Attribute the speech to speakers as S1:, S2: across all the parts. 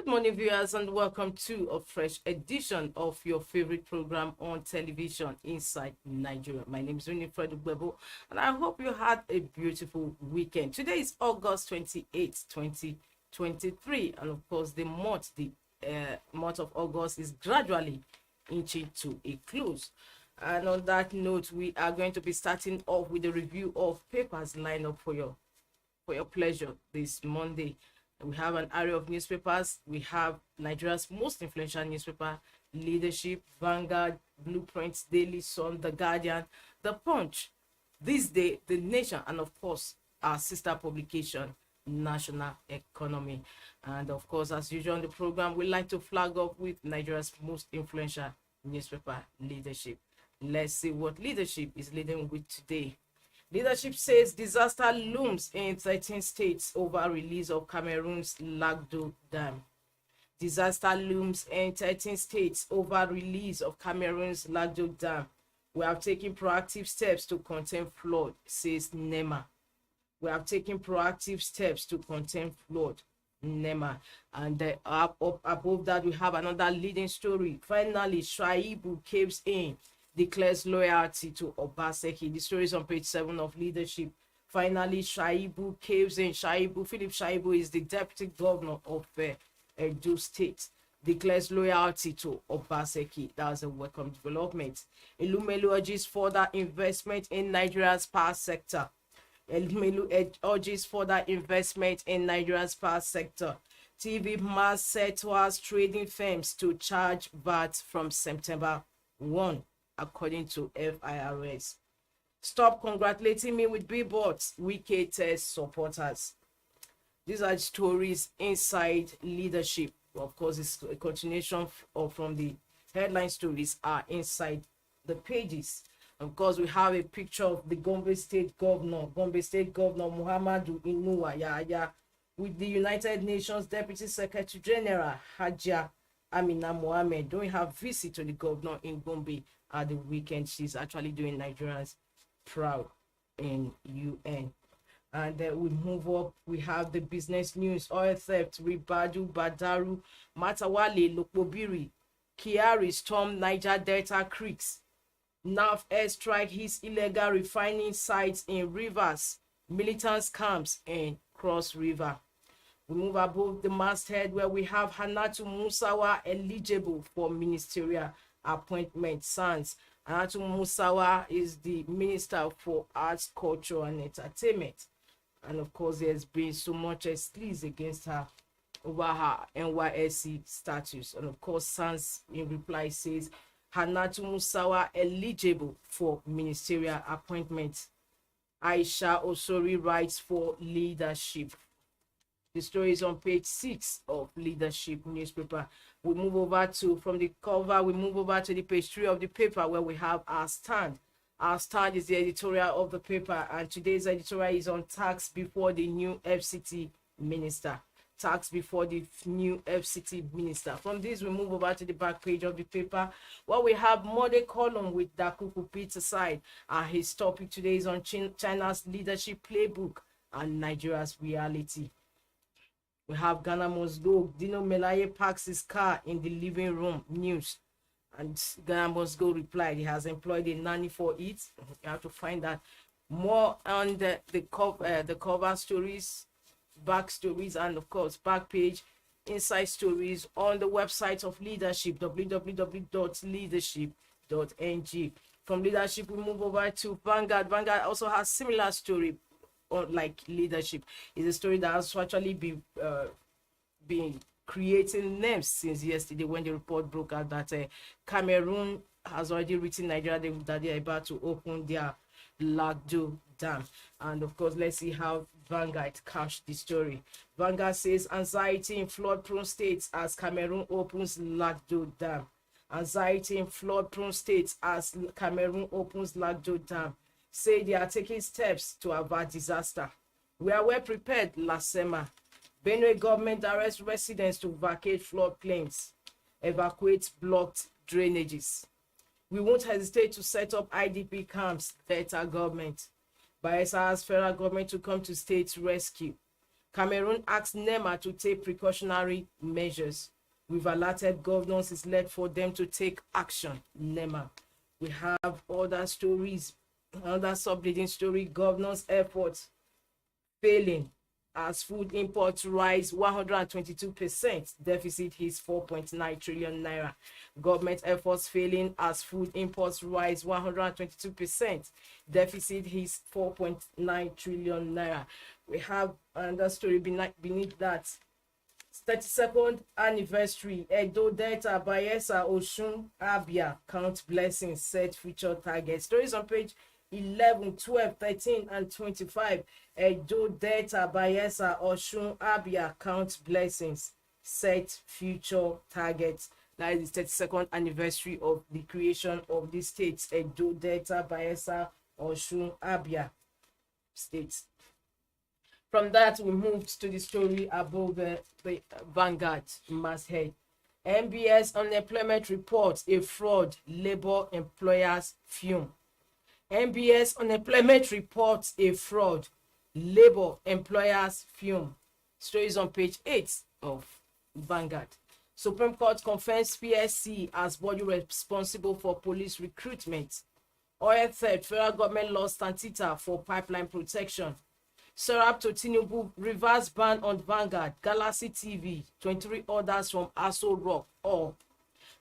S1: morning, viewers, and welcome to a fresh edition of your favorite program on television inside Nigeria. My name is Winifred Ugbebo, and I hope you had a beautiful weekend. Today is August 28th, 2023, and of course, the month of August is gradually inching to a close. And on that note, we are going to be starting off with a review of papers lined up for your pleasure this Monday. We have an array of newspapers. We have Nigeria's most influential newspaper, Leadership, Vanguard, Blueprint, Daily Sun, The Guardian, The Punch, THISDAY, The Nation, and of course, our sister publication, National Economy. And of course, as usual on the program, we like to flag up with Nigeria's most influential newspaper, Leadership. Let's see what Leadership is leading with today. Leadership says disaster looms in 13 states over release of Cameroon's Lagdo Dam. Disaster looms in 13 states over release of Cameroon's Lagdo Dam. We have taken proactive steps to contain flood, says NEMA. We have taken proactive steps to contain flood, NEMA. And up above that, we have another leading story. Finally, Shaibu caves in, declares loyalty to Obaseki. The story is on page 7 of Leadership. Finally, Shaibu caves in. Philip Shaibu is the deputy governor of Edo State, declares loyalty to Obaseki. That's a welcome development. Elumelu urges further investment in Nigeria's power sector. Elumelu urges further investment in Nigeria's power sector. TV mass set was trading firms to charge VAT from September 1. According to FIRS. Stop congratulating me with billboards, Wike test supporters. These are stories inside Leadership. Of course, it's a continuation from the headline stories are inside the pages. Of course, we have a picture of the Gombe State Governor Muhammadu Inuwa Yahya with the United Nations Deputy Secretary General Hajia Amina Mohammed doing her visit to the governor in Gombe at the weekend. She's actually doing Nigerians proud in UN. And we move up. We have the business news. Oil theft, Ribadu, Badaru, Matawale, Lokbobiri, Kiari storm Niger Delta creeks. NAF airstrike his illegal refining sites in rivers. Militants camps in Cross River. We move above the masthead where we have Hanatu Musawa eligible for ministerial appointment. Sans Hanatu Musawa is the Minister for Arts, Culture and Entertainment. And of course, there's been so much squeeze against her over her NYSC status. And of course, Sans in reply says Hanatu Musawa eligible for ministerial appointment. Aisha Osori writes for Leadership. The story is on page 6 of Leadership newspaper. We move over to the page 3 of the paper where we have our stand. Our stand is the editorial of the paper, and today's editorial is on tax before the new FCT minister. Tax before the new FCT minister. From this, we move over to the back page of the paper where we have Mode column with Dakuku Peter side. And his topic today is on China's leadership playbook and Nigeria's reality. We have Ghana must go. Dino Melaye parks his car in the living room. News. And Ghana must go replied he has employed a nanny for it. You have to find that more on the cover stories, back stories, and of course back page inside stories on the website of Leadership, www.leadership.ng. From Leadership, we move over to Vanguard. Vanguard also has similar story. Like Leadership is a story that has actually been creating names since yesterday when the report broke out that Cameroon has already written Nigeria that they are about to open their Lagdo Dam. And of course, let's see how Vanguard cashed the story. Vanguard says anxiety in flood-prone states as Cameroon opens Lagdo Dam. Anxiety in flood-prone states as Cameroon opens Lagdo Dam. Say they are taking steps to avert disaster. We are well prepared, Lasema. Benue government directs residents to vacate floodplains, evacuate blocked drainages. We won't hesitate to set up IDP camps, Delta government. Bayelsa asks federal government to come to state rescue. Cameroon asks NEMA to take precautionary measures. We've alerted governors it's led for them to take action. NEMA. We have other stories, another subleading story, governors' efforts failing as food imports rise 122%. Deficit hits 4.9 trillion naira. Government efforts failing as food imports rise 122%. Deficit hits 4.9 trillion naira. We have another story beneath that. 32nd anniversary, Edo, Delta, Bayelsa, Osun, Abia, count blessings, set future targets. Stories on page 11, 12, 13, and 25. Edo, Delta, Bayelsa, Osun, Abia, count blessings, set future targets. That is the 32nd anniversary of the creation of the states, Edo, Delta, Bayelsa, Osun, Abia states. From that, we moved to the story above the Vanguard masthead. MBS unemployment report, a fraud, labor employers fume. MBS unemployment report, a fraud, labor employers fume. Stories on page 8 of Vanguard. Supreme Court confirms PSC as body responsible for police recruitment. Oil theft, federal government lost Tantita for pipeline protection. Serap to Tinubu, reverse ban on Vanguard, Galaxy TV, 23 orders from Aso Rock, or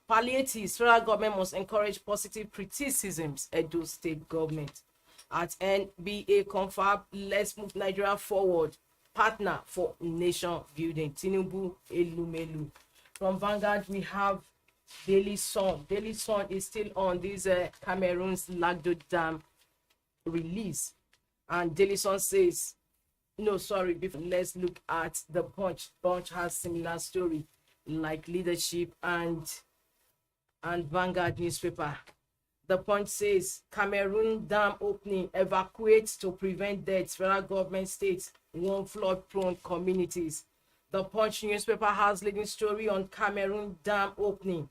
S1: palliatives, federal government must encourage positive criticisms, Edo state government. At NBA confab, let's move Nigeria forward, partner for nation building, Tinubu, Elumelu. From Vanguard, we have Daily Sun. Daily Sun is still on this Cameroon's Lagdo Dam release. And Daily Sun says, let's look at the Punch. Punch has similar story like leadership and Vanguard newspaper. The Punch says Cameroon dam opening, evacuates to prevent deaths. Federal government states warn flood-prone communities. The Punch newspaper has leading story on Cameroon dam opening,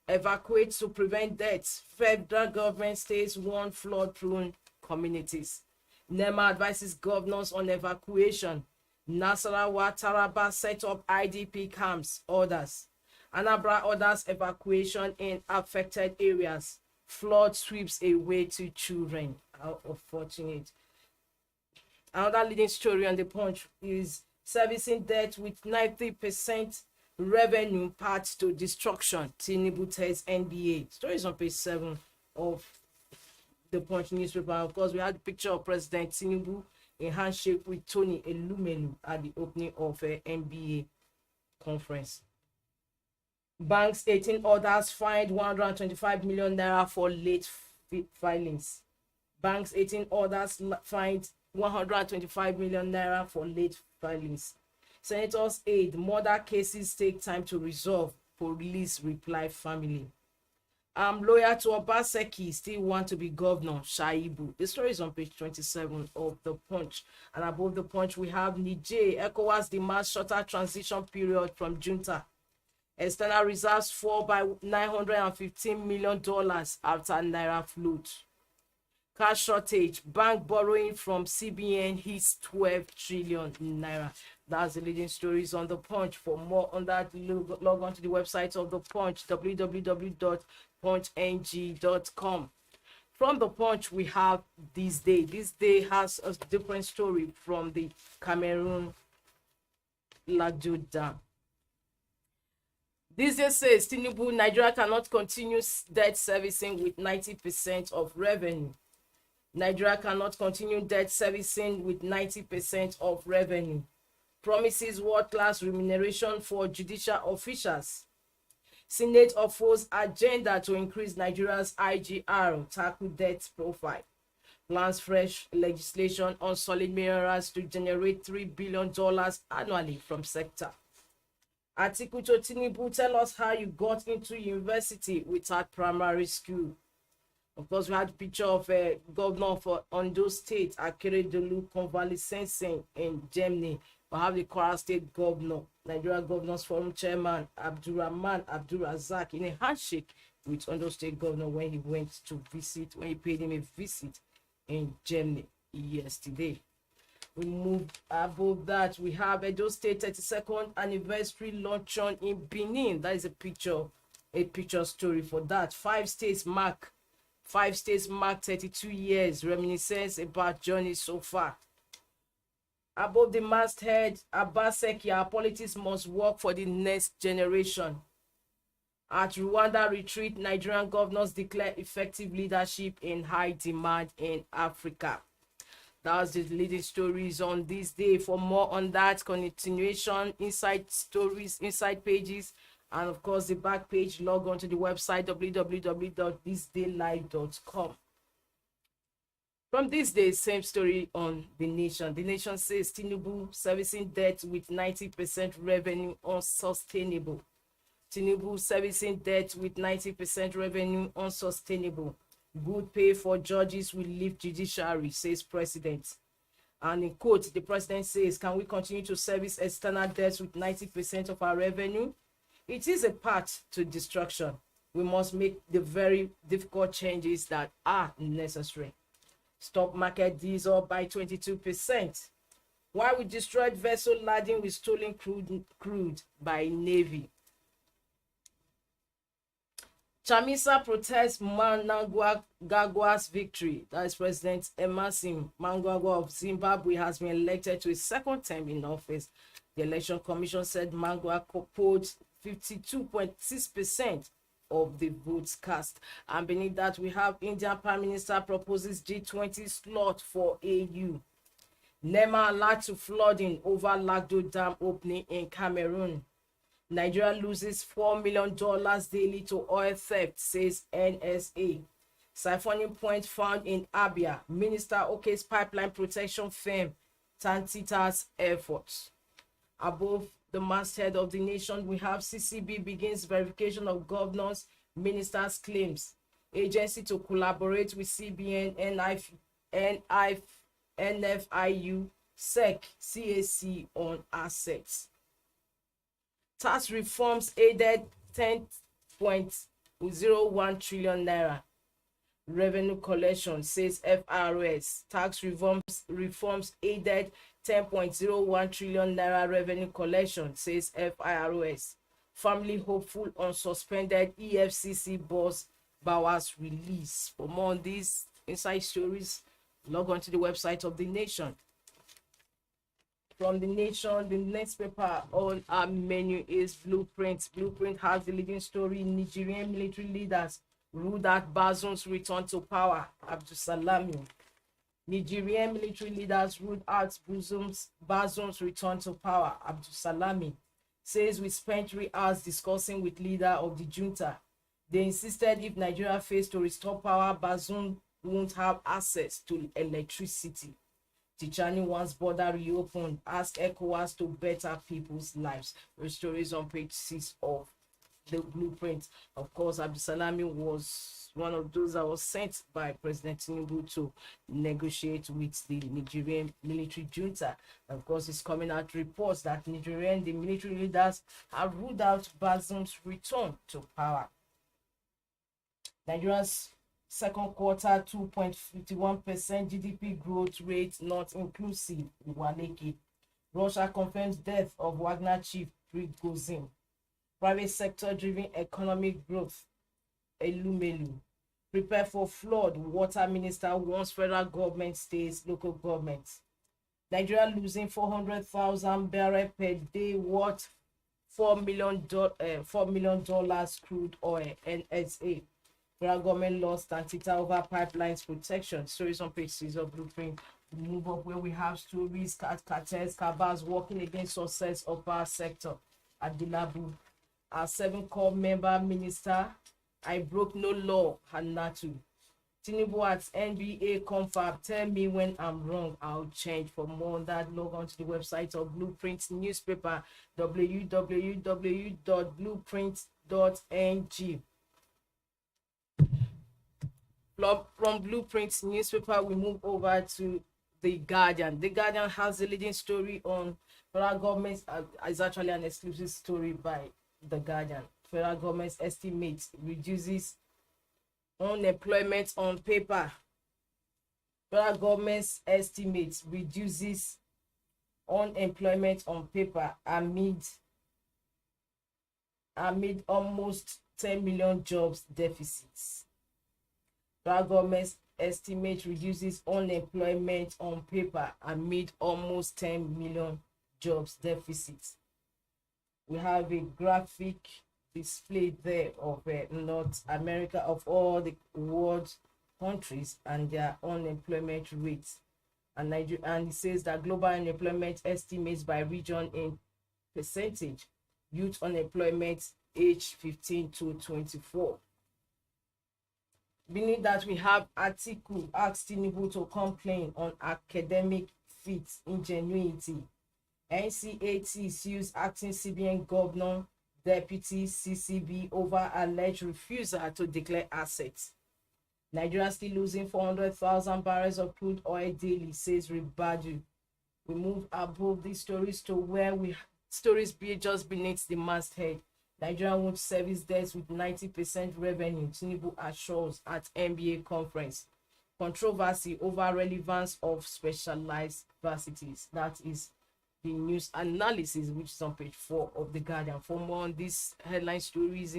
S1: evacuates to prevent deaths. Federal government states warn flood-prone communities. NEMA advises governors on evacuation. Nasarawa, Taraba set up IDP camps. Orders. Anambra orders evacuation in affected areas. Flood sweeps away to children. How unfortunate. Another leading story on the Punch is servicing debt with 90% revenue path to destruction. Tinubu tells NBA. Stories on page 7 of the Punch newspaper. Of course, we had a picture of President Tinubu in handshake with Tony Elumelu at the opening of an NBA conference. Banks 18 orders fined 125 million naira for late filings. Banks 18 orders fined 125 million naira for late filings. Senators aid, murder cases take time to resolve. Police reply family. Lawyer to Obaseki still want to be governor, Shaibu. The story is on page 27 of the Punch. And above the Punch, we have Niger. ECOWAS demands shorter transition period from junta. External reserves fall by $915 million after Naira float. Cash shortage. Bank borrowing from CBN hits 12 trillion naira. That's the leading stories on the Punch. For more on that, log on to the website of the Punch, www.punchng.com. From the Punch, we have THISDAY. THISDAY has a different story from the Cameroon Lagdo Dam. THISDAY says Tinubu, Nigeria cannot continue debt servicing with 90% of revenue. Nigeria cannot continue debt servicing with 90% of revenue. Promises world-class remuneration for judicial officials. Senate offers agenda to increase Nigeria's IGR, tackle debt profile. Plans fresh legislation on solid minerals to generate $3 billion annually from sector. Article to Tinubu, tell us how you got into university without primary school. Of course, we had a picture of a governor for Ondo State, Akeredolu, convalescing in Germany. We have the Kwara State governor, Nigeria Governors Forum chairman, Abdurrahman Abdurrazak, in a handshake with Ondo State governor when he paid him a visit in Germany yesterday. We move above that. We have Edo State 32nd anniversary luncheon in Benin. That is a picture story for that. Five states mark 32 years. Reminiscence about journey so far. Above the masthead, Abaseki, our politics must work for the next generation. At Rwanda retreat, Nigerian governors declare effective leadership in high demand in Africa. That's the leading stories on this day. For more on that, continuation, inside stories, inside pages, and of course the back page, log on to the website www.thisdaylive.com. From this day, same story on The Nation. The Nation says Tinubu servicing debt with 90% revenue unsustainable. Tinubu servicing debt with 90% revenue unsustainable. Good pay for judges will lift judiciary, says president. And in quote, the president says, can we continue to service external debts with 90% of our revenue? It is a path to destruction. We must make the very difficult changes that are necessary. Stock market diesel by 22%. While we destroyed vessel laden with stolen crude by Navy. Chamisa protests Mnangagwa's victory. That is President Emmerson Mnangagwa of Zimbabwe has been elected to his second term in office. The Election Commission said Mnangagwa polled 52.6% of the votes cast. And beneath that, we have Indian Prime Minister proposes G20 slot for AU. NEMA alert to flooding over Lagdo Dam opening in Cameroon. Nigeria loses $4 million daily to oil theft, says NSA. Siphoning point found in Abia. Minister Oke's pipeline protection firm Tantita's efforts. Above the masthead of The Nation, we have CCB begins verification of governors, ministers' claims. Agency to collaborate with CBN, NFIU, SEC, CAC on assets. Tax reforms aided 10.01 trillion naira. Revenue collection, says FRS. Tax reforms aided 10.01 trillion naira revenue collection, says FIRS. Family hopeful on suspended EFCC boss Bawa's release. For more on these inside stories, log on to the website of The Nation. From The Nation, the next paper on our menu is Blueprint. Blueprint has the leading story. Nigerian military leaders ruled out Bazoum's return to power. Abdul Salami. Nigerian military leaders ruled out Bazoum's return to power. Abdul Salami says we spent 3 hours discussing with leader of the junta. They insisted if Nigeria fails to restore power, Bazoum won't have access to electricity. Tichani wants border reopened, ask ECOWAS to better people's lives. The story is on page 6 of the Blueprint. Of course, Abdusalami was one of those that was sent by President Tinubu to negotiate with the Nigerian military junta. Of course, it's coming out reports that the military leaders have ruled out Bazoum's return to power. Nigeria's second quarter 2.51% GDP growth rate not inclusive. Waleki. Russia confirms death of Wagner chief Prigozhin. Private sector driven economic growth. Elumelu. Prepare for flood. Water minister warns federal government, states, local governments. Nigeria losing 400,000 barrels per day worth $4 million crude oil. NSA. Federal government lost Tantita over pipelines protection. Stories on page 6 of Blueprint. We move up where we have stories, cartels, cabals working against success of power sector. Adilabu. Our 7 core member minister, I broke no law, Hanatu. Tinubu at NBA confab, tell me when I'm wrong, I'll change. For more on that, log on to the website of Blueprint newspaper, www.blueprint.ng. From Blueprint newspaper, we move over to The Guardian. The Guardian has the leading story on federal government. Is actually an exclusive story by The Guardian. Federal government estimates reduces unemployment on paper. Federal government estimates reduces unemployment on paper amid almost 10 million jobs deficits. Federal government estimate reduces unemployment on paper amid almost 10 million jobs deficits. We have a graphic display there of North America, of all the world countries and their unemployment rates. And it says that global unemployment estimates by region in percentage. Youth unemployment age 15 to 24. Beneath that, we have Atiku asks Tinubu to complain on academic feat ingenuity. NCAT sues acting CBN governor deputy CCB over alleged refusal to declare assets. Nigeria still losing 400,000 barrels of crude oil daily, says Ribadu. We move above these stories to where stories be just beneath the masthead. Nigeria won't service debts with 90% revenue, Tinubu assures at NBA conference. Controversy over relevance of specialized varsities. That is the news analysis, which is on page 4 of The Guardian. For more on these headline stories,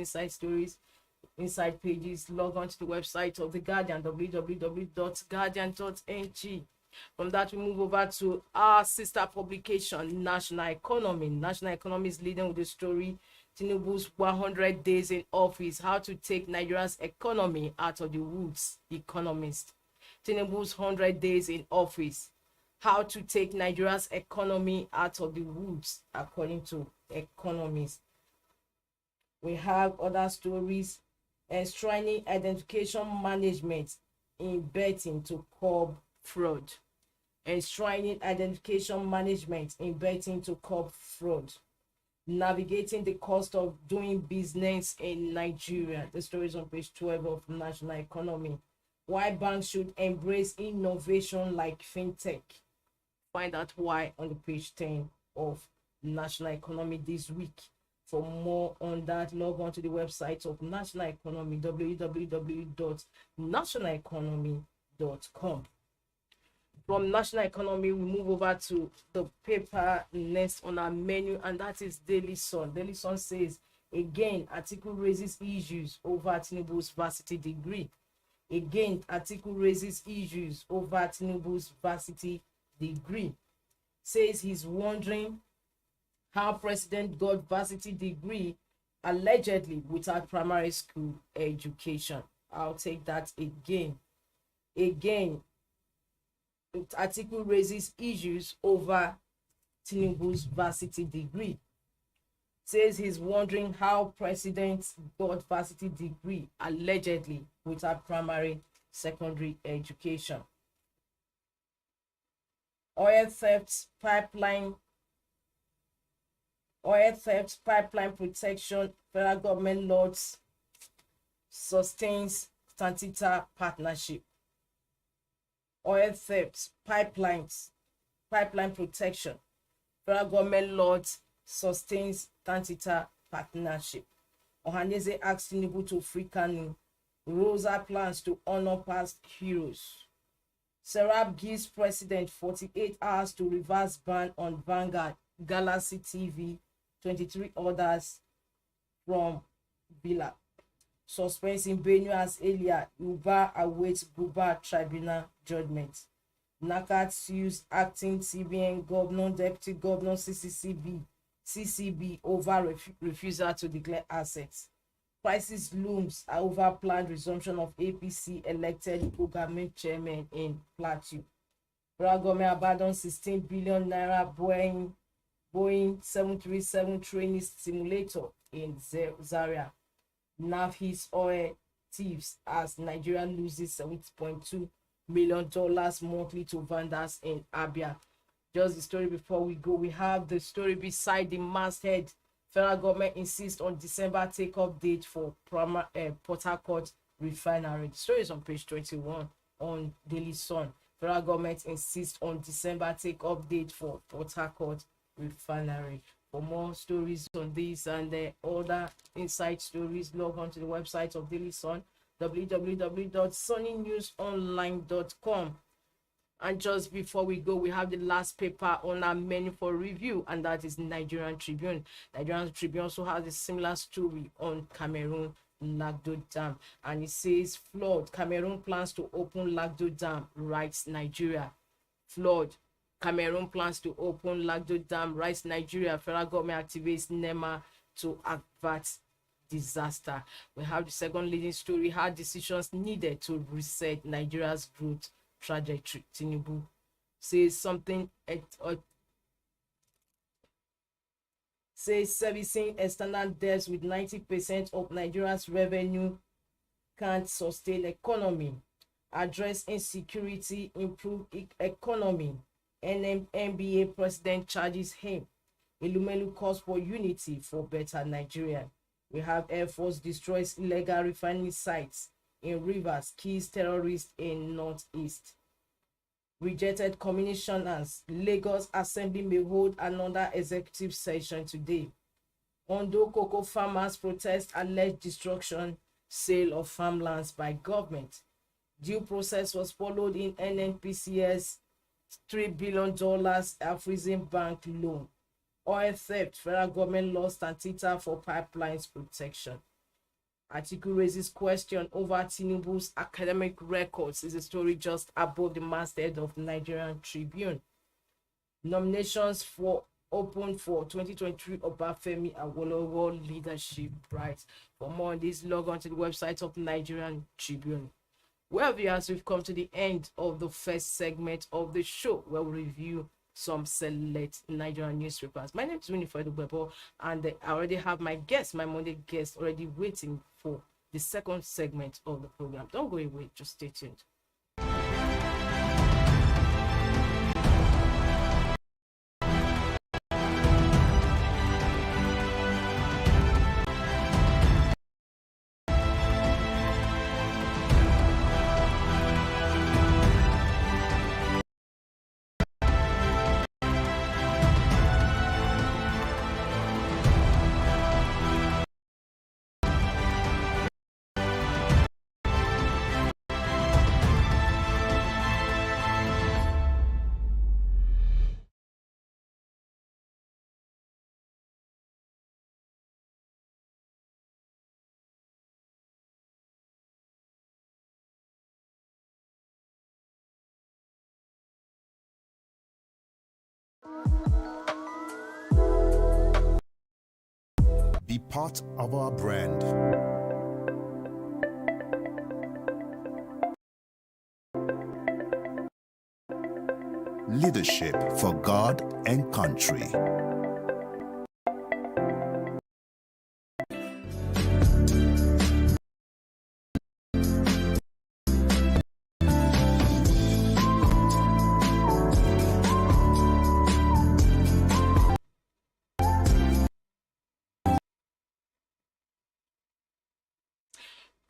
S1: inside pages, log on to the website of The Guardian, www.guardian.ng. From that, we move over to our sister publication, National Economy. National Economy is leading with the story, Tinubu's 100 days in office, how to take Nigeria's economy out of the woods. Economist. Tinubu's 100 days in office, how to take Nigeria's economy out of the woods, according to economists. We have other stories, enshrining identification management in betting to curb fraud. Enshrining identification management in betting to curb fraud. Navigating the cost of doing business in Nigeria. The story is on page 12 of National Economy. Why banks should embrace innovation like fintech. Find out why on the page 10 of National Economy this week. For more on that, log on to the website of National Economy, www.nationaleconomy.com. From National Economy, we move over to the paper next on our menu, and that is Daily Sun. Daily Sun says, again, Atiku raises issues over Tinubu's varsity degree. Again, Atiku raises issues over Tinubu's varsity degree. Says he's wondering how President got varsity degree allegedly without primary school education. I'll take that again. Again, Atiku raises issues over Tinubu's varsity degree. Says he's wondering how President got varsity degree allegedly without primary secondary education. Oil theft pipeline protection, federal government laws sustains Tantita partnership. Oil theft pipeline protection, federal government laws sustains Tantita partnership. Ohaneze asks Tinubu to free Kanu. Rosa plans to honor past heroes. Serap gives president 48 hours to reverse ban on Vanguard, Galaxy TV, 23 orders from Villa. Suspense in Benue as Elia, Uba awaits Buba tribunal judgment. NACAT sues acting CBN governor, deputy governor CCB over refusal to declare assets. Crisis looms over planned resumption of APC elected government chairman in Plateau. Federal government abandons 16 billion naira Boeing 737 training simulator in Zaria. Navhis oil thieves as Nigeria loses $7.2 million monthly to vendors in Abia. Just the story before we go, we have the story beside the masthead. Federal government insists on December take-off date for Port Harcourt refinery. The story is on page 21 on Daily Sun. Federal government insists on December take-off date for Port Harcourt refinery. For more stories on this and other inside stories, log on to the website of Daily Sun, www.sunnynewsonline.com. And just before we go, we have the last paper on our menu for review, and that is Nigerian Tribune. Nigerian Tribune also has a similar story on Cameroon Lagdo Dam, and it says flood. Cameroon plans to open Lagdo Dam, writes Nigeria. Flood. Cameroon plans to open Lagdo Dam, writes Nigeria. Federal government activates NEMA to avert disaster. We have the second leading story: hard decisions needed to reset Nigeria's growth trajectory. Tinubu says something says servicing external debts with 90% of Nigeria's revenue can't sustain economy. Address insecurity, improve economy. NBA president charges him. Ilumelu calls for unity for better Nigeria. We have Air Force destroys illegal refining sites in Rivers, kills terrorists in Northeast. Rejected commissioners. Lagos Assembly may hold another executive session today. Ondo cocoa farmers protest alleged destruction, sale of farmlands by government. Due process was followed in NNPCS $3 billion Afrizim Bank loan. Oil theft, federal government lost Antita for pipelines protection. Article raises question over Tinubu's academic records, is a story just above the masthead of Nigerian Tribune. Nominations for open for 2023 Obafemi Awolowo Leadership Prize. For more on this, log on to the website of Nigerian Tribune. Well, viewers, we've come to the end of the first segment of the show, where we review some select Nigerian newspapers. My name is Winifred Ubebo, and I already have my guest, my Monday guest, already waiting for the second segment of the program. Don't go away, just stay tuned.
S2: Be part of our brand. Leadership for God and country.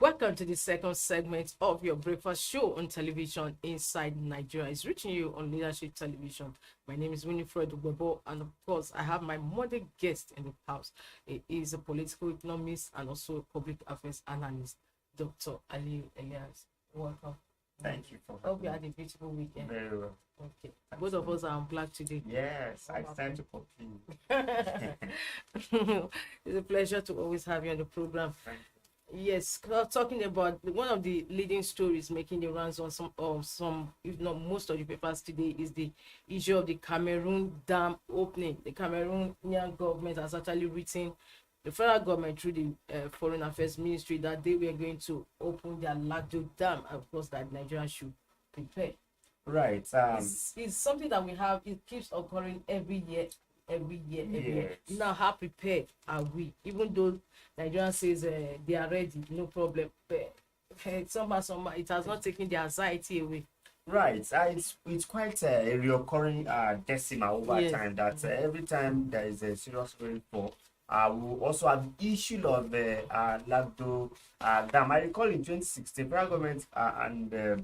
S1: Welcome to the second segment of your breakfast show on television inside Nigeria. It's reaching you on Leadership Television. My name is Winifred Ubebo, and of course, I have my Monday guest in the house. He is a political economist and also a public affairs analyst, Dr. Ali Elias. Welcome.
S3: Thank you for
S1: having me. Hope you had a beautiful weekend.
S3: Very well.
S1: Okay. Both of us are on black today.
S3: Yes, I stand to copy.
S1: It's a pleasure to always have you on the program.
S3: Thank you.
S1: Yes, talking about one of the leading stories making the rounds on some, if not most of the papers today, is the issue of the Cameroon dam opening. The Cameroonian government has actually written the federal government through the Foreign Affairs Ministry that they were going to open their Lagdo Dam. Of course, that Nigeria should prepare.
S3: Right.
S1: It's something that we have. It keeps occurring every year. Now, how prepared are we? Even though Nigeria says they are ready, no problem. But somehow, it has not taken the anxiety away.
S3: Right. It's quite a recurring decimal over time that every time there is a serious rainfall, we will also have the issue of the Lagdo Dam. I recall in 2016, federal government and the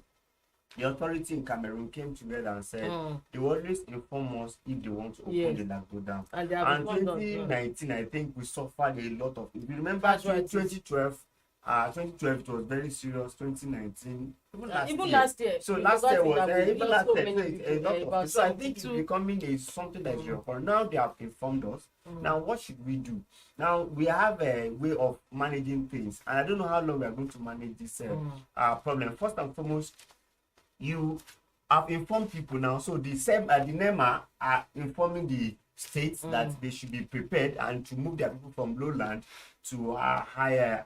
S3: authority in Cameroon came together and said they will always inform us if they want to open the Lagdo Dam. And 2019, I think we suffered a lot of. If you remember, 2012, 2012 it was very serious. 2019,
S1: even last year.
S3: So
S1: you
S3: last
S1: forgot
S3: year
S1: it
S3: was
S1: that we
S3: even
S1: lost
S3: last
S1: so
S3: year.
S1: many
S3: So it's
S1: people,
S3: a lot of
S1: about
S3: so I think it's
S1: 72.
S3: becoming something that is recurring. Now they have informed us. Now what should we do? Now we have a way of managing things, and I don't know how long we are going to manage this problem. First and foremost, you have informed people now. So the NEMA are informing the states that they should be prepared and to move their people from lowland to higher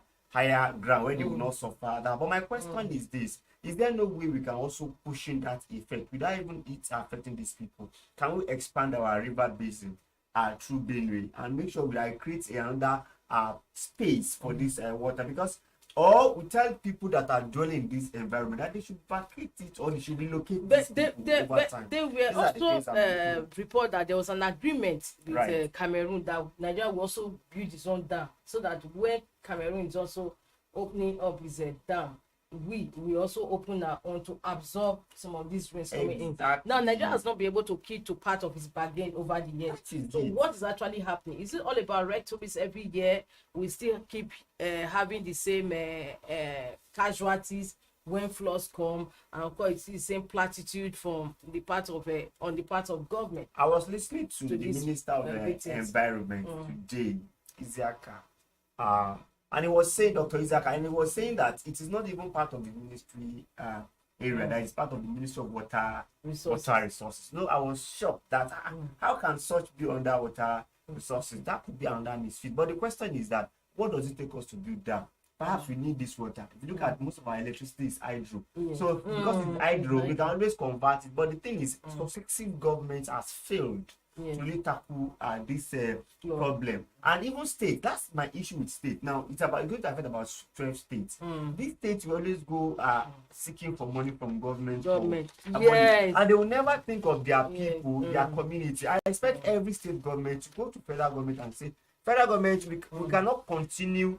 S3: ground where they will not suffer that. But my question is this: is there no way we can also push in that effect without even it affecting these people? Can we expand our river basin through Benue and make sure we create another space for this water? Because or we tell people that are dwelling in this environment that they should vacate it or they should relocate over time.
S1: They were also report that there was an agreement with Cameroon that Nigeria will also build its own dam, so that when Cameroon is also opening up his dam, we also open our own to absorb some of these rains coming in. Now Nigeria has not been able to keep to part of his bargain over the years. So what is actually happening? Is it all about red tourists every year? We still keep having the same casualties when floods come, and of course it's the same platitude from the part of on the part of government.
S3: I was listening to the Minister of Environment today, Isiaka, and he was saying, Dr. Isiaka, and he was saying that it is not even part of the ministry area, that is part of the Ministry of Water Resources. No, I was shocked that how can such be under water resources? That could be under misfit. But the question is that what does it take us to build that? Perhaps we need this water. If you look at most of our electricity is hydro. So because it's hydro, we can always convert it. But the thing is, successive governments has failed to really tackle this problem. And even state, that's my issue with state. Now it's going to affect about 12 states. These states will always go seeking for money from government.
S1: Yes.
S3: And they will never think of their people, their community. I expect every state government to go to federal government and say, federal government, we cannot continue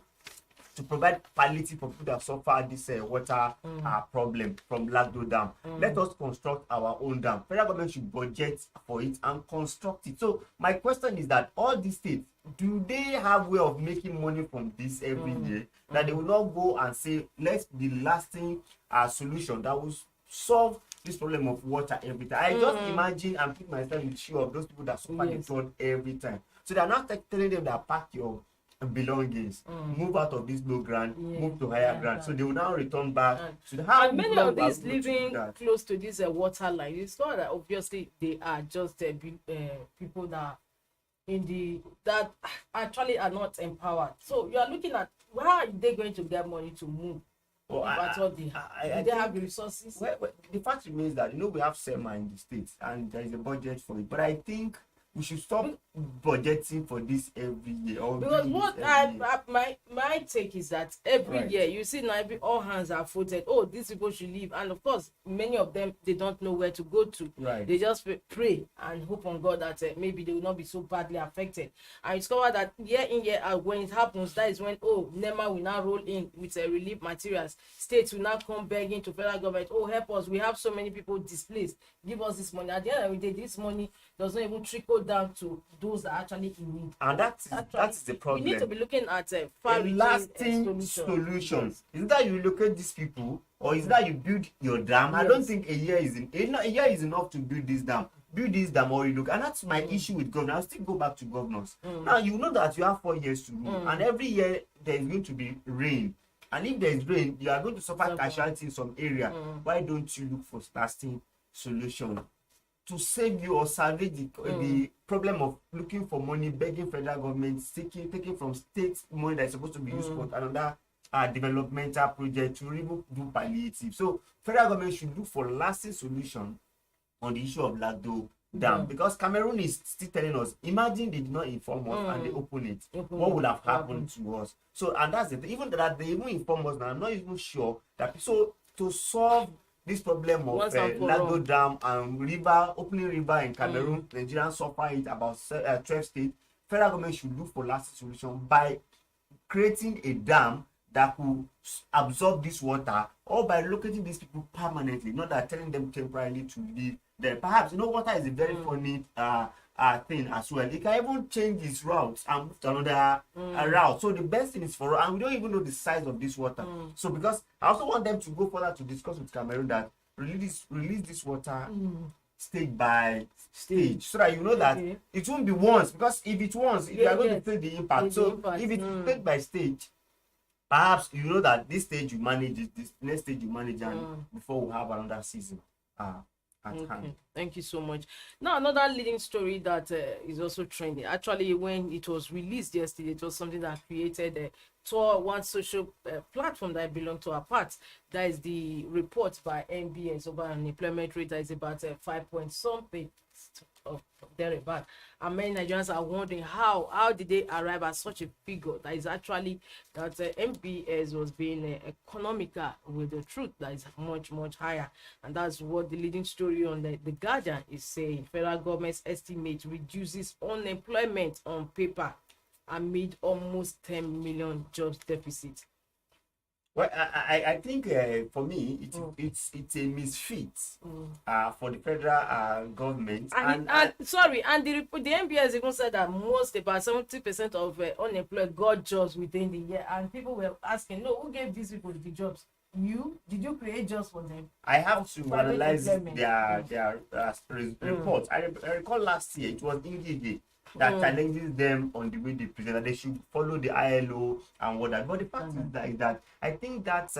S3: to provide palliative for people that suffer this water problem from Lagdo Dam. Let us construct our own dam. Federal government should budget for it and construct it. So my question is that all these states, do they have way of making money from this every year, that they will not go and say, let's be lasting solution that will solve this problem of water every time? I just imagine and put myself in the shoe of those people that suffer the flood every time. So they are not telling them that pack your belongings, move out of this low ground, move to higher ground. So they will now return back to the house.
S1: And many of these living close to this water line, it's not that obviously they are just people that that actually are not empowered. So you are looking at, how are they going to get money to move? Well, they have the resources.
S3: Well, the fact remains that we have SEMA in the states and there is a budget for it. But I think we should stop budgeting for this every year.
S1: Because what my take is that every year you see now all hands are voted. Oh, these people should leave, and of course many of them, they don't know where to go to. They just pray and hope on God that maybe they will not be so badly affected. I discover that year in year out, when it happens, that is when NEMA will now roll in with relief materials. States will now come begging to federal government, oh, help us, we have so many people displaced, give us this money. At the end of the day, this money does not even trickle down to those that actually in need.
S3: And that's the problem.
S1: We need to be looking at a
S3: lasting solution. Is that you relocate these people, or is that you build your dam? I don't think a year is enough to build this dam. Build this dam or you look, and that's my issue with governors. I'll still go back to governors. Now you know that you have 4 years to rule, and every year there is going to be rain. And if there is rain, you are going to suffer casualty in some area. Why don't you look for lasting solution to save you or salvage the problem of looking for money, begging federal government, taking from state money that is supposed to be used for another developmental project to even do palliative? So federal government should look for lasting solution on the issue of Lagdo Dam, because Cameroon is still telling us, imagine they did not inform us and they open it, what would have happened to us? So, and that's it. Even that they even inform us now, I'm not even sure that. So to solve this problem of Lagdo Dam and opening river in Cameroon, Nigerians suffer it about 12 states. Federal government should look for lasting solution by creating a dam that could absorb this water, or by locating these people permanently, not that telling them temporarily to live there. Perhaps water is a very funny thing as well. It can even change its routes and move to another route. So the best thing is for us, and we don't even know the size of this water. So because I also want them to go further to discuss with Cameroon that release this water stage by stage, so that you know that it won't be once, because if it once, you are going to feel the impact. So if it's stage by stage, perhaps you know that this stage you manage it, this next stage you manage, and before we have another season at hand.
S1: Thank you so much. Now, another leading story that is also trending. Actually, when it was released yesterday, it was something that created tore one social platform that belonged to our part. That is the report by NBS over unemployment rate that is about 5 point something of thereabout. And many Nigerians are wondering how did they arrive at such a figure that is actually that MBS was being economical with the truth that is much higher. And that's what the leading story on the Guardian is saying. Federal government's estimate reduces unemployment on paper amid almost 10 million jobs deficit.
S3: Well, I think for me it's a misfit for the federal government.
S1: And the NBS even said that about 70% of unemployed got jobs within the year, and people were asking, no, who gave these people the jobs? Did you create jobs for them?
S3: I have to analyze their reports. I recall last year it was Ingige that challenges them on the way they present, that they should follow the ILO and whatnot. But the fact is that I think that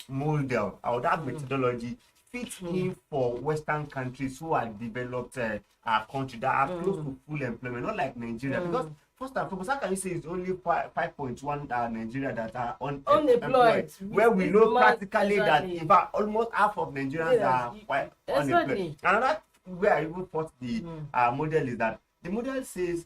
S3: model or that methodology fits in for Western countries who are developed countries that are close to full employment, not like Nigeria. Because first and foremost, how can you say it's only 5.1 Nigeria that are unemployed? Where we know practically that in fact almost half of Nigerians are quite unemployed. Another where I even thought the model is that the model says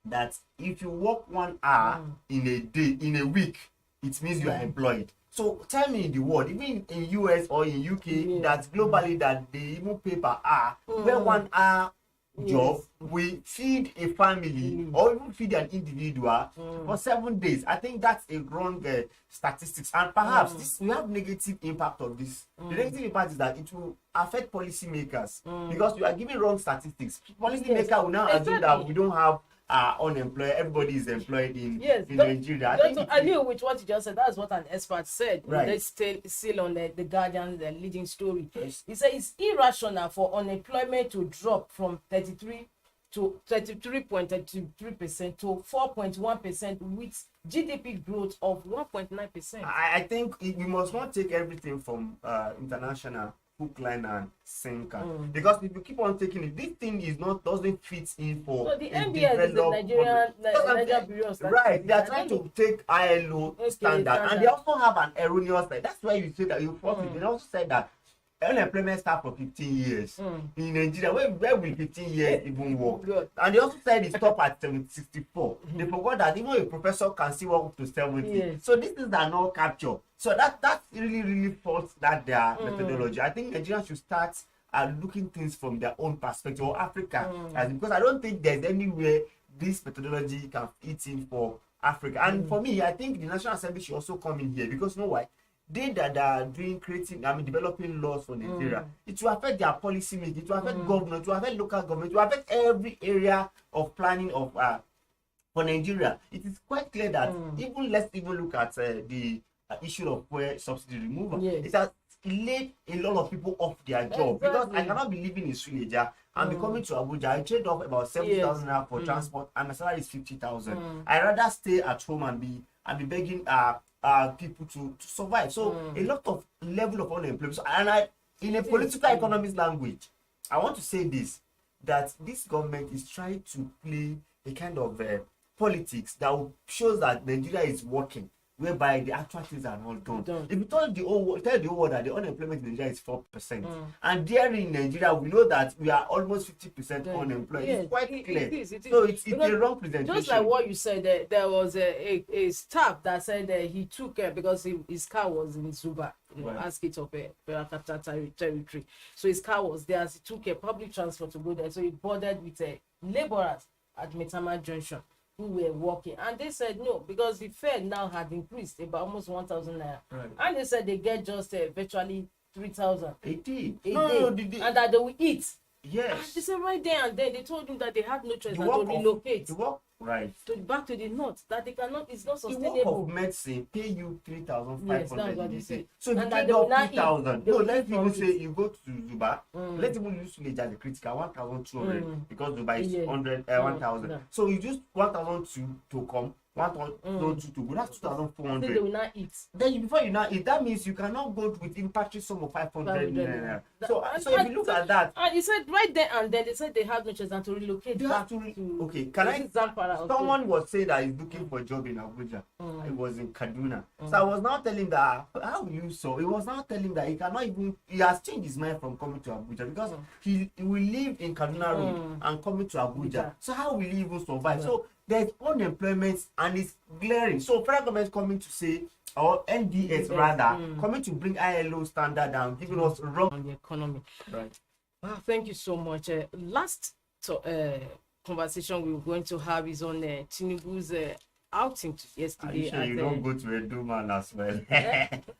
S3: that if you work 1 hour in a day, in a week, it means you are employed. So tell me in the world, even in US or in UK, that globally that they even pay per hour, where 1 hour job will feed a family or even feed an individual for 7 days. I think that's a wrong statistics, and perhaps we have negative impact of this. The negative impact is that it will affect policymakers because you are giving wrong statistics. Policymaker will now assume that we don't have unemployed, everybody is employed in Nigeria.
S1: I knew with what you just said. That's what an expert said.
S3: Right.
S1: Let's still on the Guardian, the leading story. Yes. He said it's irrational for unemployment to drop from 33 to 33.33% to 4.1% with GDP growth of 1.9%.
S3: I think we must not take everything from international hook, line, and sinker. Because if you keep on taking it, this thing doesn't fit in for
S1: the NBS is the Nigerian Bureau.
S3: Right, they are trying to take ILO standard, and they also have an erroneous. That's why you say that you forfeit. They also said that unemployment start for 15 years in Nigeria. Where will 15 years even work? And they also said it stop at 64. They forgot that even a professor can still work up to 70. Yes. So this is not capture. So that's really false, that their methodology. I think Nigerians should start looking things from their own perspective, or Africa, because I don't think there's anywhere this methodology can fit in for Africa. And for me, I think the National Assembly should also come in here, because you know why? They that are developing laws for Nigeria, it will affect their policy making, it will affect government, it will affect local government, it will affect every area of planning of for Nigeria. It is quite clear that let's even look at the issue of fuel subsidy removal. Yes. It has laid a lot of people off their job, because I cannot be living in Suleja and be coming to Abuja. I trade off about 70,000 naira for transport, and my salary is 50,000. I rather stay at home and be begging people to survive. So a lot of level of unemployment. So, in a political economics language, I want to say this, that this government is trying to play a kind of politics that shows that Nigeria is working, whereby the actual things are not done. If you tell the whole world that the unemployment in Nigeria is 4%, and there in Nigeria we know that we are almost 50% unemployed, it's quite clear. It is. So it's a wrong presentation.
S1: Just like what you said, there was a staff that said he took because his car was in Zuba, outskirts of territory. So his car was there, as he took a public transport to go there. So he boarded with laborers at Metama Junction who were working, and they said no, because the fare now had increased about almost 1,000 naira, and they said they get just virtually 3,000 a day, and that they will eat
S3: Yes.
S1: They said right there and then they told him that they had no choice
S3: The
S1: than
S3: work
S1: to
S3: of
S1: relocate
S3: the work, right.
S1: to back to the north. That they cannot. It's not
S3: The work
S1: sustainable.
S3: of medicine pay you 3,500
S1: Yes, that's what
S3: in
S1: they
S3: a
S1: say.
S3: day. So if you
S1: And that
S3: trade
S1: they will
S3: up
S1: not eat.
S3: 3,000,
S1: They
S3: no,
S1: will
S3: let's
S1: eat from
S3: even say
S1: it.
S3: you go to Zuba, let's even use village as a critical 1,200 because Zuba is
S1: Yeah.
S3: 1,000.
S1: Yeah.
S3: So you just 1,002 to come, 1,002 to go. That's
S1: I think they
S3: 2,400.
S1: will not eat.
S3: Then before you now eat, that means you cannot go with impacting sum of 500 naira. So if you look at that,
S1: And he said right there and then they said they had no choice than to relocate
S3: they
S1: back
S3: have to
S1: to
S3: okay. Can
S1: was
S3: I?
S1: it Zamfara or so?
S3: Someone was saying that he's looking for a job in Abuja. It was in Kaduna. So I was now telling him that how will you so? He was now telling him that he cannot even. He has changed his mind from coming to Abuja because he will live in Kaduna Road and coming to Abuja. So how will he even survive? So there's unemployment and it's glaring. So federal government coming to say, or NDS rather, coming to bring ILO standard and giving us wrong
S1: On the economy.
S3: right.
S1: Wow, thank you so much. Last conversation we were going to have is on Tinubu's outing
S3: Are
S1: yesterday.
S3: you sure you don't go to a doorman as well?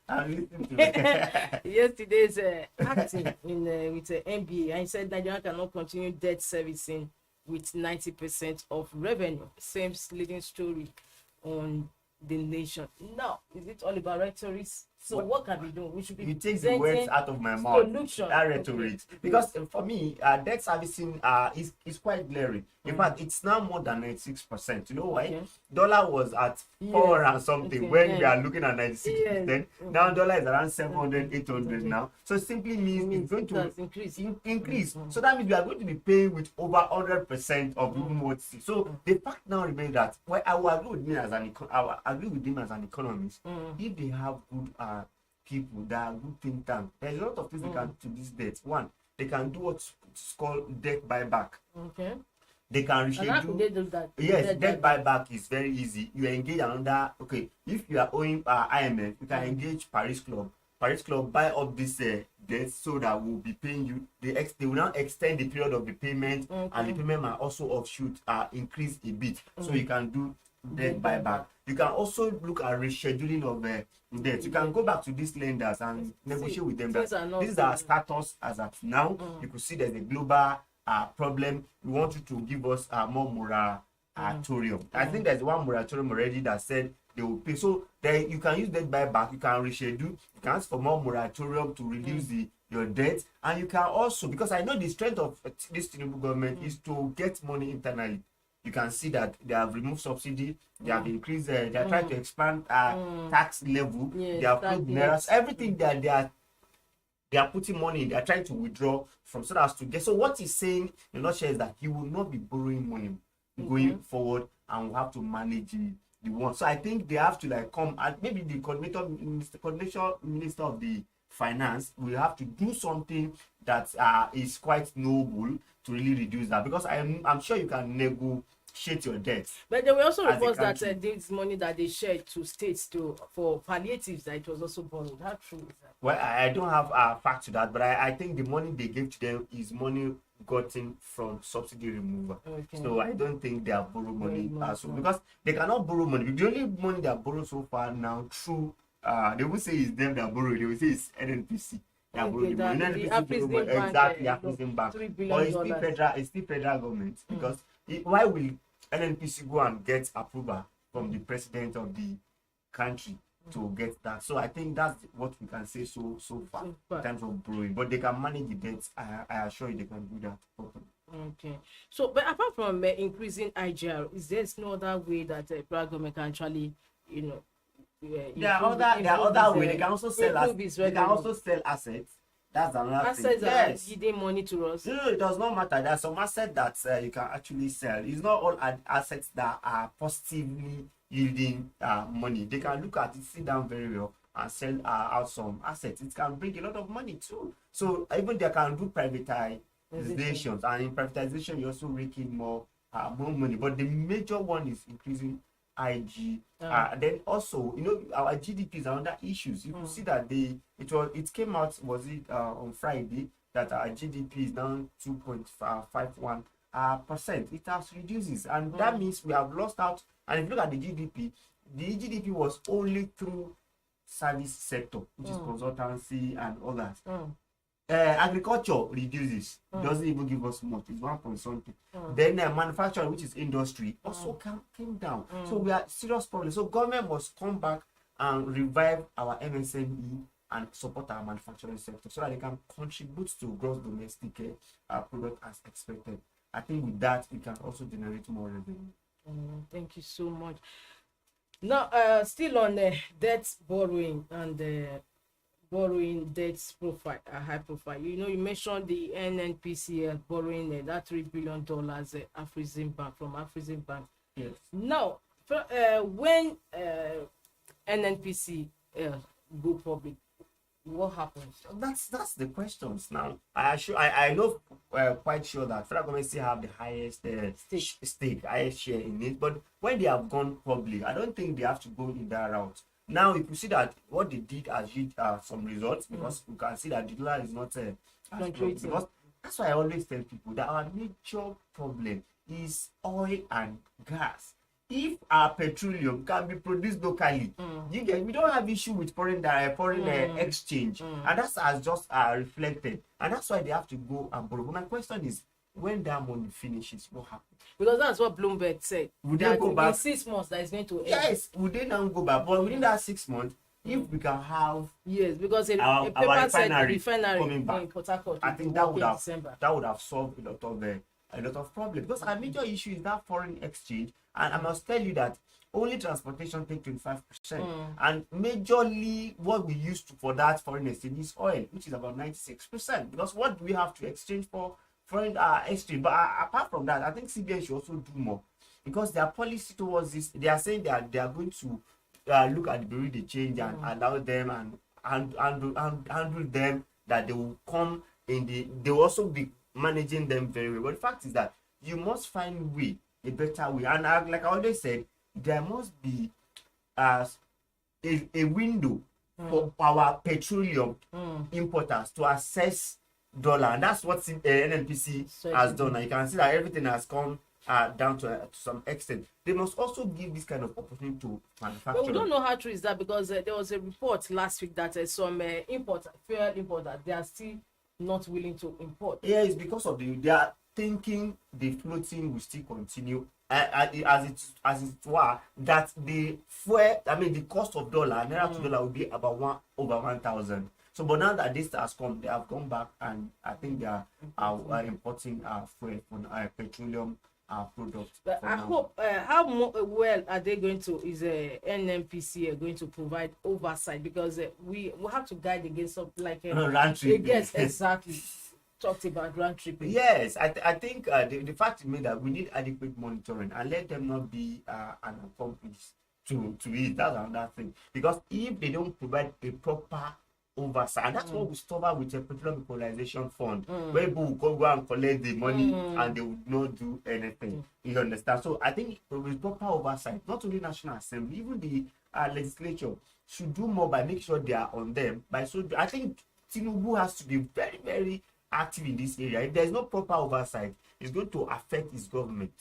S3: I'm listening to it.
S1: Yesterday's acting in with the NBA, and he said Nigeria cannot continue debt servicing with 90% of revenue. Same leading story on the nation. Now, is it all about rhetoric? So what can we do? We should be
S3: You take the words out of my mouth.
S1: solution.
S3: That rhetoric. Because for me, debt servicing is quite glaring. In fact, it's now more than 96%. You know why?
S1: Okay.
S3: Dollar was at 4 and something when we are looking at 96%.
S1: Yes.
S3: Now dollar is around 700, 800 now. So it simply means it's going to increase. So that means we are going to be paying with over 100% of even what's. So the fact now remains that I will agree with him as an economist. If they have good people that are good think tank, there's a lot of things they can do to this debt. One, they can do what's called debt buyback.
S1: Okay.
S3: They can
S1: And how can they
S3: reschedule.
S1: do that?
S3: Yes, debt buyback is very easy. You engage another. Okay, if you are owing IMF, you can engage Paris Club. Paris Club buy up this debt so that we'll be paying you. They will now extend the period of the payment, and the payment might also offshoot increase a bit. So you can do debt buyback. You can also look at rescheduling of debt. You can go back to these lenders and negotiate with them that this is our status as of now. You could see there's a global problem. We want you to give us more moratorium. I think there's one moratorium already that said they will pay. So then you can use debt buyback. You can reschedule. You can ask for more moratorium to reduce your debt, and you can also, because I know the strength of this Tinubu government is to get money internally. You can see that they have removed subsidy, they have increased, they are trying to expand tax level, they have put naira, everything that they are putting money in, they are trying to withdraw from so as to get. So what he's saying in a nutshell is that he will not be borrowing money going forward, and will have to manage the one. So I think they have to like come at maybe the coordination minister of the finance will have to do something that is quite noble to really reduce that, because I'm sure you can negotiate your debt.
S1: But there were also reports that this money that they shared to states for palliatives, that it was also borrowed. How true is that?
S3: Well, I don't have a fact to that, but I think the money they gave to them is money gotten from subsidy removal. Okay. So I don't think they have borrowed money because they cannot borrow money. The only money they have borrowed so far now through they will say it's them that borrow. They will say it's NNPC.
S1: Okay,
S3: exactly, African Bank. But it's still federal government, because why will NNPC go and get approval from the president of the country to get that? So I think that's what we can say so far in terms of borrowing. But they can manage the debts. I assure you they can do that properly.
S1: Okay. So, but apart from increasing IGR, is there no other way that the federal government can actually,
S3: there are other ways. They can also sell assets. They can also sell assets. That's another thing.
S1: Assets are giving money to us.
S3: No, it does not matter. There are some assets that you can actually sell. It's not all assets that are positively yielding money. They can look at it, sit down very well, and sell out some assets. It can bring a lot of money too. So even they can do privatizations, and in privatization you also rake in more money. But the major one is increasing IG. Then also, our GDP is another issues. You can see that it came out, was it on Friday, that our GDP is down 2.51%. It has reduces, and that means we have lost out. And if you look at the GDP was only through service sector, which is consultancy and others. agriculture reduces, doesn't even give us much. It's 1 point something. Then manufacturing, which is industry, also came down. So we are serious problem. So government must come back and revive our MSME and support our manufacturing sector so that they can contribute to gross domestic product as expected. I think with that we can also generate more revenue.
S1: Thank you so much. Now, still on debt borrowing and borrowing debt profile, high profile. You mentioned the NNPCL borrowing that $3 billion Afrexim Bank from Afrexim Bank.
S3: Yes.
S1: Now, when NNPCL go public, what happens?
S3: That's the questions now. I know quite sure that federal government still have the highest highest share in it. But when they have gone public, I don't think they have to go in that route. Now, if you see that what they did has yield some results, because you can see that the dollar is not because that's why I always tell people that our major problem is oil and gas. If our petroleum can be produced locally, we don't have issue with foreign exchange, and that's as just reflected, and that's why they have to go and borrow. But my question is, when that money finishes, what happens?
S1: Because that's what Bloomberg said.
S3: Would they go back
S1: in 6 months? That is going to end.
S3: Yes, would they now go back? But within that 6 months, if we can have
S1: because a
S3: our
S1: paper said
S3: refinery
S1: refinery
S3: back,
S1: in Port Harcourt,
S3: I think that would have solved a lot of problems. Because our major issue is that foreign exchange, and I must tell you that only transportation takes 25%, and majorly what we use for that foreign exchange is oil, which is about 96%. Because what do we have to exchange for? Foreign exchange. But apart from that, I think CBN should also do more, because their policy towards this, they are saying that they are going to look at the bureau de change and allow them and handle them, that they will come in they will also be managing them very well. But the fact is that you must find a better way, and like I always said, there must be a window for our petroleum importers to assess dollar, and that's what NNPC has done. And you can see that everything has come down to some extent. They must also give this kind of opportunity to manufacturers.
S1: But we don't know how true is that, because there was a report last week that some fuel importers, they are still not willing to import.
S3: Yeah, it's because of they are thinking the floating will still continue as it were, that the fuel, the cost of dollar, naira to dollar will be about over 1,000. So, but now that this has come, they have gone back, and I think they are importing fuel from petroleum products.
S1: But I hope how well are they going to, is NNPC going to provide oversight, because we have to guide against something like
S3: round trip.
S1: Yes, exactly. Talked about round tripping.
S3: Yes, I think the fact is that we need adequate monitoring, and let them not be an accomplice to it. That's another thing, because if they don't provide a proper oversight, and that's what we stop with a petroleum equalization fund, where people will go and collect the money and they would not do anything. You understand? So I think with proper oversight, not only National Assembly, even the legislature should do more by making sure they are on them. I think Tinubu has to be very, very active in this area. If there's no proper oversight, it's going to affect his government.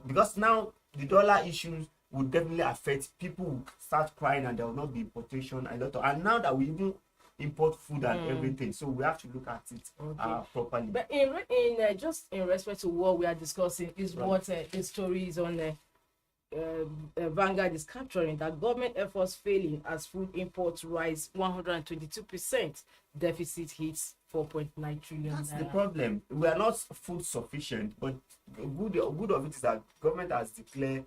S3: Because now the dollar issues will definitely affect people. Will start crying, and there will not be importation and now that we even import food and everything, so we have to look at it properly.
S1: But in just in respect to what we are discussing is what the story is on Vanguard is capturing, that government efforts failing as food imports rise 122%, deficit hits 4.9 trillion.
S3: That's the problem. We are not food sufficient, but good of it is that government has declared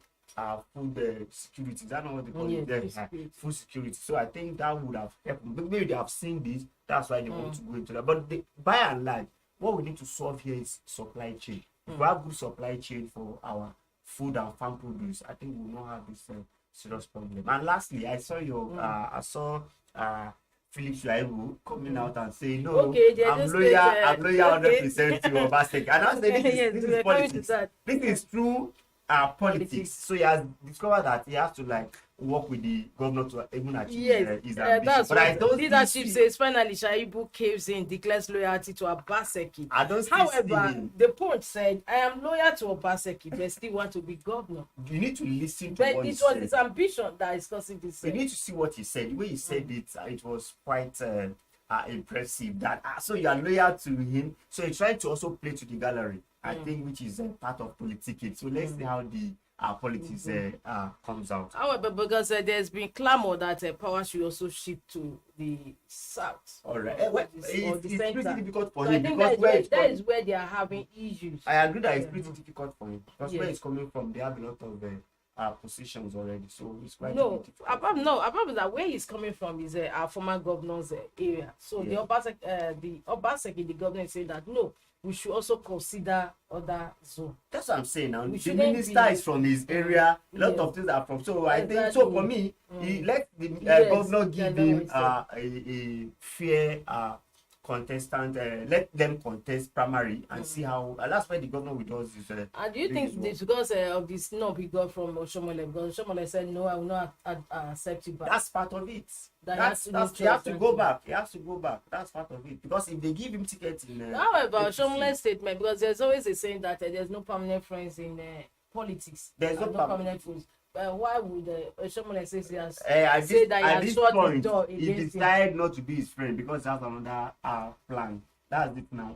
S3: food security. That's not what they call it. Food security. So I think that would have helped. Maybe they have seen this. That's why they want to go into that. But by and large, what we need to solve here is supply chain. If we have good supply chain for our food and farm produce, I think we will not have this serious problem. And lastly, I saw Philip Shuaibu coming out and saying, "No, I'm loyal 100% to Obaseki." And I was saying, this is politics. This is true politics. So he has discovered that he has to work with the governor to even achieve his ambition.
S1: That's
S3: but I don't
S1: leadership says finally Shaibu caves in, declares loyalty to Obaseki.
S3: I don't.
S1: However, the Punch said, "I am loyal to Obaseki, but still want to be governor."
S3: You need to listen to what he said.
S1: But it was his ambition that is causing this.
S3: You need to see what he said. The way he said it, it was quite impressive. That so you are loyal to him. So you try to also play to the gallery. I think which is part of politics. So let's see how the politics comes out.
S1: However, because there's been clamor that power should also shift to the south.
S3: All right.
S1: Or the
S3: It's pretty
S1: center.
S3: difficult for
S1: So I
S3: him
S1: think
S3: because
S1: that is where they are having issues.
S3: I agree that it's pretty difficult for him because where
S1: Yes.
S3: it's coming from, they have a lot of positions already, so it's quite
S1: No,
S3: difficult.
S1: apart that where he's coming from is our former governor's area. So
S3: Yeah.
S1: the Obaseki, the governor is saying that no, we should also consider other zone.
S3: That's what I'm saying now.
S1: We
S3: The
S1: shouldn't
S3: minister
S1: be-
S3: is from his area. A lot
S1: Yeah.
S3: of things are from. So I think so.
S1: Exactly.
S3: For me, he let the
S1: Yes,
S3: governor give
S1: I know
S3: him
S1: what
S3: a fair contestant. Let them contest primary and see how. And that's why the governor with us is.
S1: And do you think it's because of the snub he got from Oshomole? Because Oshomole said no, I will not accept you back.
S3: That's part of it.
S1: That
S3: That's
S1: he
S3: you
S1: has to
S3: have to
S1: be
S3: go
S1: trusted.
S3: back. He has to go back. That's part of it. Because if they give him tickets in.
S1: However,
S3: APC,
S1: Oshomole's statement, because there's always a saying that there's no permanent friends in politics.
S3: There's no
S1: permanent friends. Why would Oshomole say he has
S3: at
S1: say
S3: this,
S1: that he
S3: at
S1: has
S3: this
S1: shut his
S3: point,
S1: door
S3: he
S1: against him?
S3: decided not to be his friend because that's another plan. That's it now.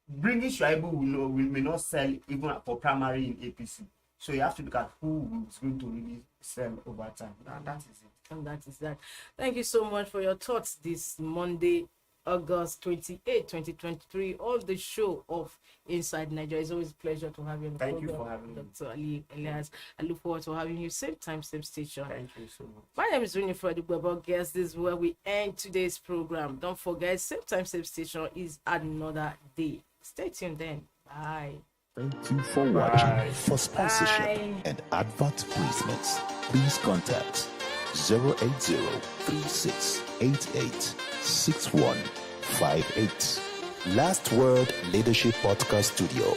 S3: Bringing Shuaibu may not sell even for primary in APC. So you have to look at who is going to really sell over time. That is it.
S1: And that is that. Thank you so much for your thoughts this Monday, August 28, 2023, on the show of Inside Nigeria. It's always a pleasure to have you on the
S3: Thank you
S1: program,
S3: for having me.
S1: Dr. Ali Elias. I look forward to having you same time, same station.
S3: Thank you so much.
S1: My name is Winifred Ugwebo. Guess this is where we end today's program. Don't forget, same time, same station is another day. Stay tuned then. Bye.
S2: Thank you for watching.
S3: Bye.
S2: For sponsorship
S1: Bye.
S2: and advert placements, please contact 080 3688 6158. Last Word Leadership Podcast Studio.